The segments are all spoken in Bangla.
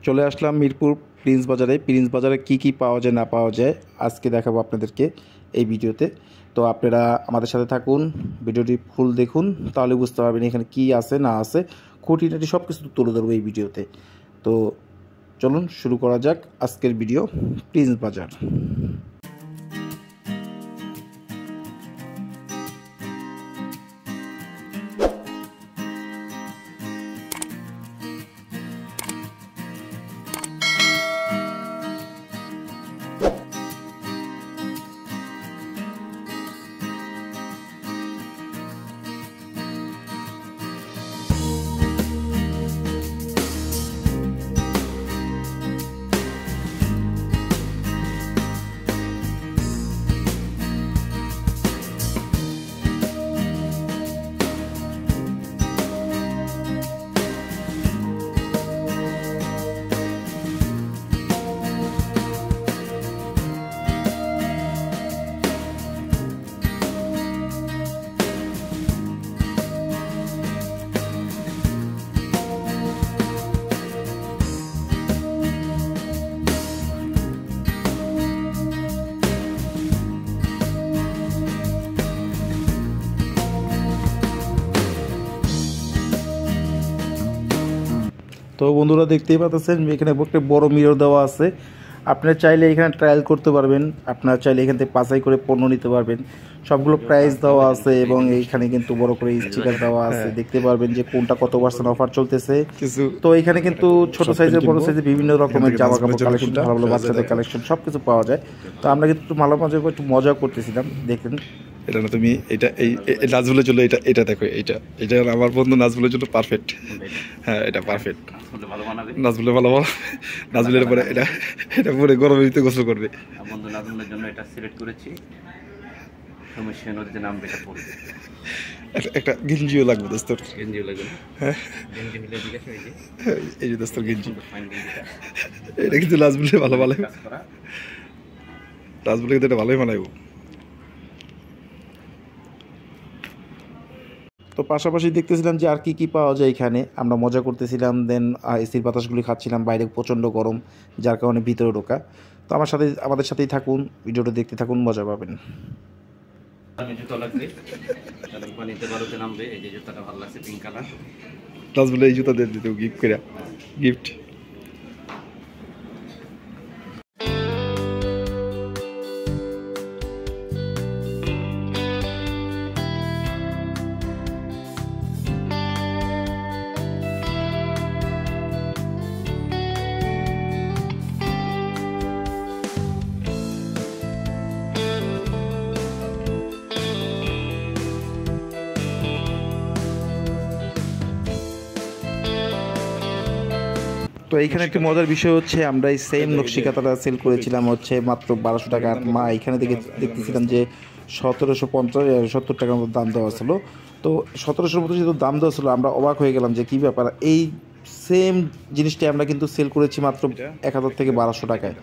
চলে আসলাম মিরপুর প্রিন্স বাজারে। প্রিন্স বাজারে কি পাওয়া যায় না পাওয়া যায় আজকে দেখাবো আপনাদেরকে এই ভিডিওতে। তো আপনারা আমাদের সাথে থাকুন, ভিডিওটি ফুল দেখুন, তাহলে বুঝতে পারবেন এখানে কি আছে না আছে, খুঁটিনাটি সব কিছু তুলে ধরবো এই ভিডিওতে। তো চলুন শুরু করা যাক আজকের ভিডিও প্রিন্স বাজার। তো বন্ধুরা দেখতেই পাচ্ছেন এখানে একটা বড় মিরর দেওয়া আছে। আপনারা চাইলে এখানে ট্রায়াল করতে পারবেন, আপনারা চাইলে এখান থেকে বাছাই করে পণ্য নিতে পারবেন। সবগুলো প্রাইস দেওয়া আছে এবং এইখানে কিন্তু বড় করে স্টিকার দেওয়া আছে, দেখতে পারবেন যে কোনটা কত % অফার চলতেছে। তো এখানে কিন্তু ছোট সাইজের বড় সাইজের বিভিন্ন রকমের জামা কাপড় কালেকশন, ভালো ভালো বাচ্চাদের কালেকশন সবকিছু পাওয়া যায়। তো আমরা কিন্তু একটু মজা করতেছিলাম, দেখেন। এটা না তুমি এটা এই নাজবুলের জন্য এটা দেখো, এটা আমার বন্ধু নাজবুলের জন্য পারফেক্ট। হ্যাঁ, এটা পারফেক্ট। নাজবুলের ভালো নাজবুলের পরে এটা পরে গরমের ভিতরে গোসল করবে। বন্ধু নাজবুলের জন্য এটা সিলেক্ট করেছি, সমস্যা নদীতে নামবে, এটা পড়বে। একটা গেঞ্জিও লাগবে দোস্তর, গেঞ্জিও লাগবে। হ্যাঁ, গেঞ্জি হলে জিজ্ঞাসা এই যে দোস্তর গেঞ্জি, এটা কিন্তু নাজবুলে ভালো নাজবুলে কিন্তু এটা ভালোই মানাইব। তো পাশাপাশি দেখতেছিলাম যে আর কি পাওয়া যায় এখানে, আমরা মজা করতেছিলাম। দেন এসির বাতাসগুলি খাচ্ছিলাম, বাইরে প্রচণ্ড গরম, যার কারণে ভিতরে ঢোকা। তো আমাদের সাথেই থাকুন, ভিডিওটা দেখতে থাকুন, মজা পাবেন। জুতো লাগবে, পানিতে বালুতে নামবে। এই যে জুতাটা ভালো লাগছে, পিঙ্ক কালার। নাজবুলে এই জুতা দিয়ে দিতে গিফট করে, গিফট। তো এইখানে একটি মজার বিষয় হচ্ছে, আমরা এই সেম নকশি কাঁথাটা সেল করেছিলাম হচ্ছে মাত্র 1200 টাকা। মা এখানে দেখতেছিলাম যে 1770 টাকার মতো দাম দেওয়া ছিল। তো 1700-র মতো যেহেতু দাম দেওয়া ছিল, আমরা অবাক হয়ে গেলাম যে কী ব্যাপার। এই সেম জিনিসটি আমরা কিন্তু সেল করেছি মাত্র 1000 থেকে 1200 টাকায়।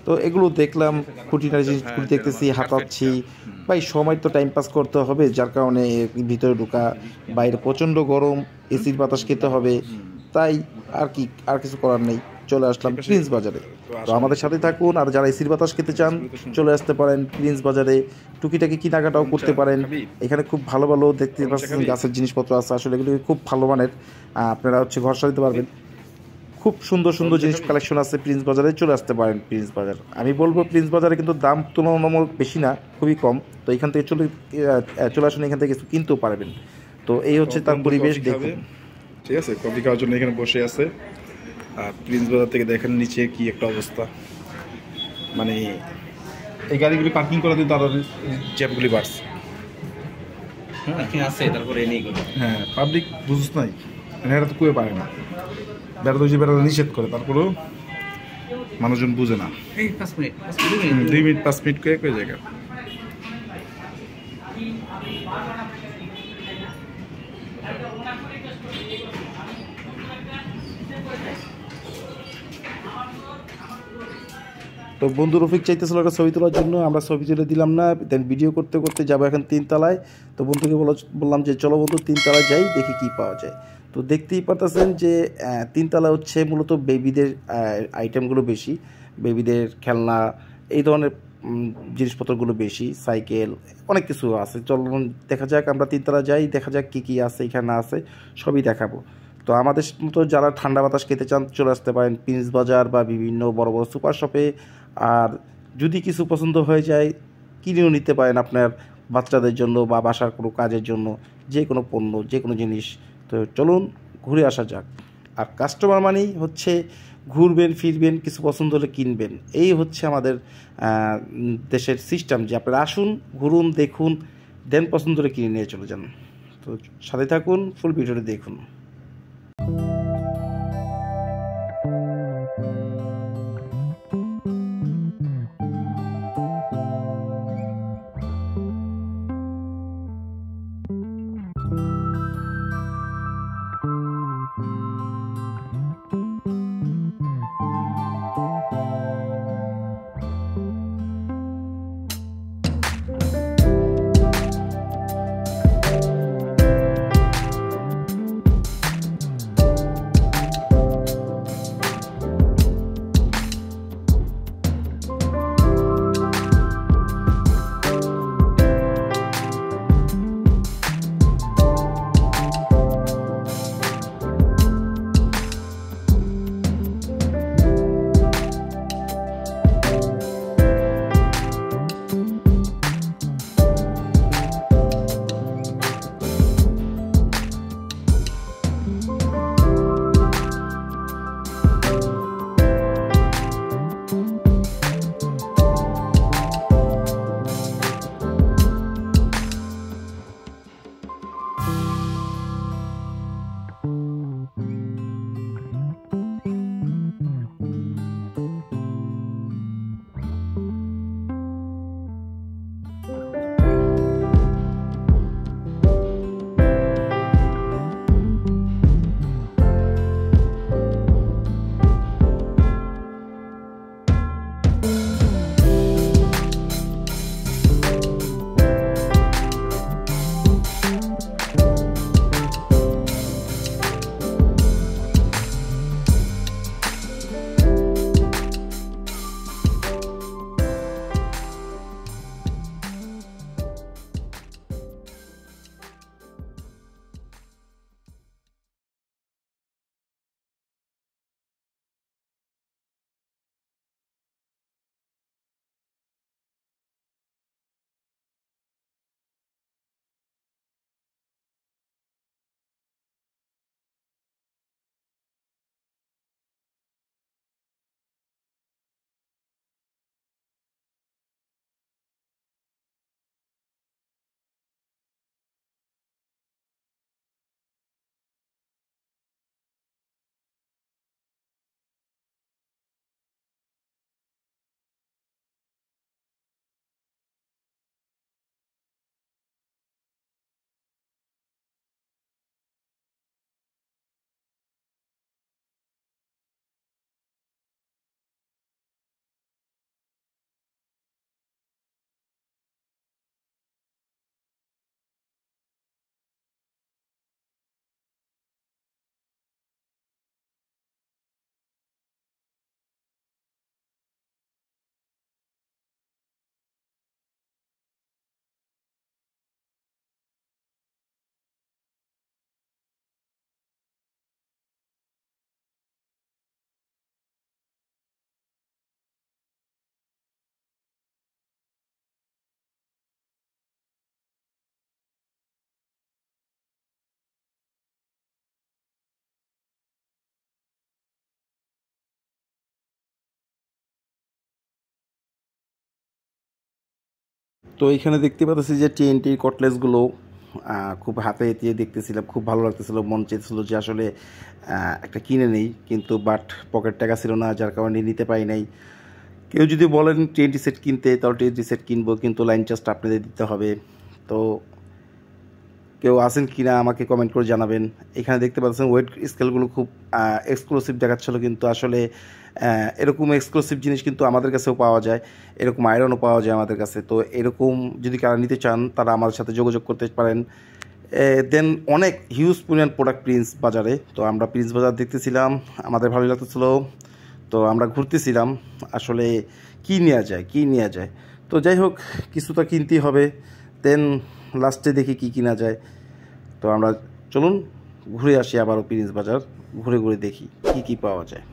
তো এগুলো দেখলাম, খুঁটিনাটি জিনিস দেখতেছি, হাতাচ্ছি। ভাই সময় তো টাইম পাস করতে হবে, যার কারণে ভিতরে ঢোকা, বাইরে প্রচণ্ড গরম, এসির বাতাস খেতে হবে, তাই আর কিছু করার নেই, চলে আসলাম প্রিন্স বাজারে। তো আমাদের সাথে থাকুন, আর যারা এসির বাতাস খেতে চান চলে আসতে পারেন প্রিন্স বাজারে, টুকিটাকি কেনাকাটাও করতে পারেন। এখানে খুব ভালো ভালো দেখতে পাচ্ছেন গাছের জিনিসপত্র আছে, আসলে এগুলো খুব ভালো মানের, আপনারা ঘর সাজাতে পারবেন। খুব সুন্দর সুন্দর জিনিস কালেকশন আছে প্রিন্স বাজারে, চলে আসতে পারেন প্রিন্স বাজার। আমি বলবো প্রিন্স বাজারে কিন্তু দাম তুলনামূলক বেশি না, খুবই কম। তো এখান থেকে চলে আসুন, এখান থেকে কিছু কিনতেও পারবেন। তো এই হচ্ছে তার পরিবেশ, দেখুন। ঠিক আছে, কফি খাওয়ার জন্য এখানে বসে আছে। আর প্রিন্স বাজার থেকে দেখেন নিচে কি একটা অবস্থা, মানে এই গাড়িগুলি পার্কিং করা দিয়ে তাদের জ্যাপগুলি বাড়ছে। আছে তারপরে নেই করে। হ্যাঁ, পাবলিক বুঝছ নাই, এটা তো কুয়ে পারে না, বেড়াতে নিষেধ করে, তারপরেও মানুষজন বুঝে না। 2 মিনিট 5 মিনিট করে জায়গা। তো বন্ধু রফিক চাইতেছিল একটা ছবি তোলার জন্য, আমরা ছবি তুলে দিলাম না। দেন ভিডিও করতে করতে যাবো এখন 3 তলায়। তো বন্ধুকে বললাম যে চলো বন্ধু 3 তলায় যাই, দেখি কি পাওয়া যায়। তো তো দেখতেই পারতেছেন যে তিনতলা হচ্ছে মূলত বেবিদের আইটেমগুলো বেশি, বেবিদের খেলনা এই ধরনের জিনিসপত্রগুলো বেশি, সাইকেল অনেক কিছু আছে। চলুন দেখা যাক, আমরা তিনতলা যাই, দেখা যাক কী কী আছে এখানে আছে, সবই দেখাবো। তো আমাদের মতো যারা ঠান্ডা বাতাস খেতে চান চলে আসতে পারেন প্রিন্স বাজার বা বিভিন্ন বড় বড় সুপার শপে। আর যদি কিছু পছন্দ হয়ে যায় কিনেও নিতে পারেন আপনার বাচ্চাদের জন্য বা বাসার কোনো কাজের জন্য, যে কোনো পণ্য, যে কোনো জিনিস। তো চলুন ঘুরে আসা যাক। আর কাস্টমার মানেই হচ্ছে ঘুরবেন ফিরবেন, কিছু পছন্দ হলে কিনবেন, এই হচ্ছে আমাদের দেশের সিস্টেম, যে আপনারা আসুন, ঘুরুন, দেখুন, দেন পছন্দ হলে কিনে নিয়ে চলে যান। তো সাথে থাকুন, ফুল ভিডিওটি দেখুন। তো এখানে দেখতে পাচ্ছি যে টিএনটি কটলেসগুলো খুব হাতে দিয়ে দেখতেছিলাম, খুব ভালো লাগতেছিল, মন চেয়েছিল যে আসলে একটা কিনে নেই, কিন্তু বাট পকেট টাকা ছিল না, যার কারণে নিতে পারি নাই। কেউ যদি বলেন টিএনটি সেট কিনতে, তাহলে টিএনটি সেট কিনবো, কিন্তু লাইন চার্জটা আপনাদের দিতে হবে। তো কেউ আসেন কি না আমাকে কমেন্ট করে জানাবেন। এখানে দেখতে পাচ্ছেন ওয়েট স্কেলগুলো খুব এক্সক্লুসিভ দেখাচ্ছিল, কিন্তু আসলে এরকম এক্সক্লুসিভ জিনিস কিন্তু আমাদের কাছেও পাওয়া যায়, এরকম আয়রনও পাওয়া যায় আমাদের কাছে। তো এরকম যদি কারা নিতে চান তারা আমাদের সাথে যোগাযোগ করতে পারেন। দেন অনেক হিউজ পরিমাণ প্রোডাক্ট প্রিন্স বাজারে। তো আমরা প্রিন্স বাজার দেখতেছিলাম, আমাদের ভালোই লাগতেছিল। তো আমরা ঘুরতেছিলাম আসলে কি নেওয়া যায়। তো যাই হোক, কিছু তো কিনতেই হবে। দেন লাস্টে দেখি কি কিনা যায়। তো আমরা চলুন ঘুরে আসি আবারও প্রিন্স বাজার, ঘুরে ঘুরে দেখি কি পাওয়া যায়।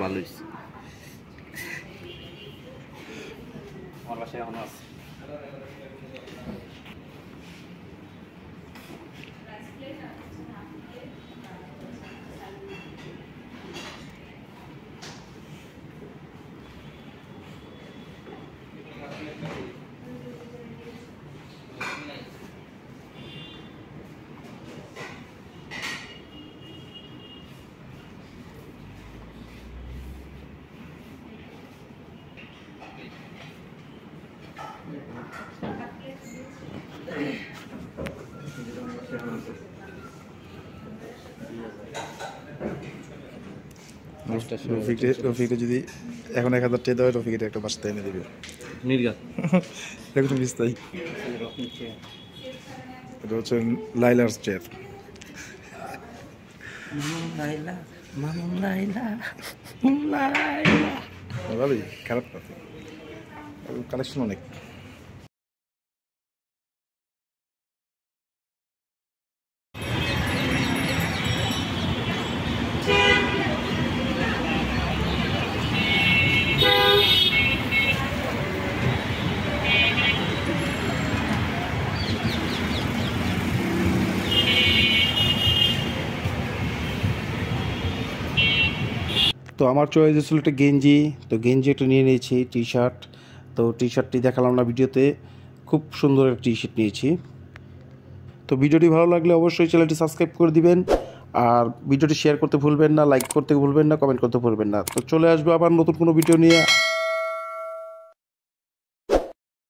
ভালো হয়েছে। আমার বাসায় এখনো আছে। রফিকে যদি এখন 1000 টাকা দেয়, রফিকে একটা বাসা এনে দেবে। দেখুন বিস্তাই এটা হচ্ছে লাইলার চেয়ার। ভালোই, খারাপ কথা, কালেকশন অনেক। তো আমার চয়েস ছিল একটা গেঞ্জি, তো গেঞ্জি একটা নিয়ে নিয়েছি, টি শার্ট। তো টি শার্টটি দেখালাম না ভিডিওতে, খুব সুন্দর একটা টি শার্ট নিয়েছি। তো ভিডিওটি ভালো লাগলে অবশ্যই চ্যানেলটি সাবস্ক্রাইব করে দিবেন, আর ভিডিওটি শেয়ার করতে ভুলবেন না, লাইক করতে ভুলবেন না, কমেন্ট করতে ভুলবেন না। তো চলে আসবো আবার নতুন কোনো ভিডিও নিয়ে।